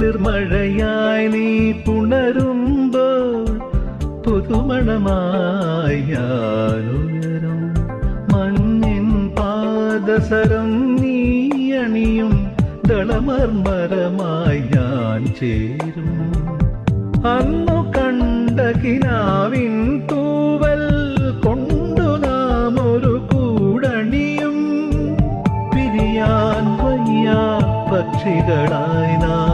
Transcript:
കുളിർമഴയായി നീ പുണരുമ്പോൾ പുതുമണമായി ഞാനുയരും. മഞ്ഞിൻ പാദസരം നീ അണിയും ദളമർമരമായി ഞാൻ ചേരും. അന്നു കണ്ട കിനാവിൻ തൂവൽ കൊണ്ടു നാം ഒരു കൂടണിയും. പിരിയാൻ വയ്യ പക്ഷികളായി നാം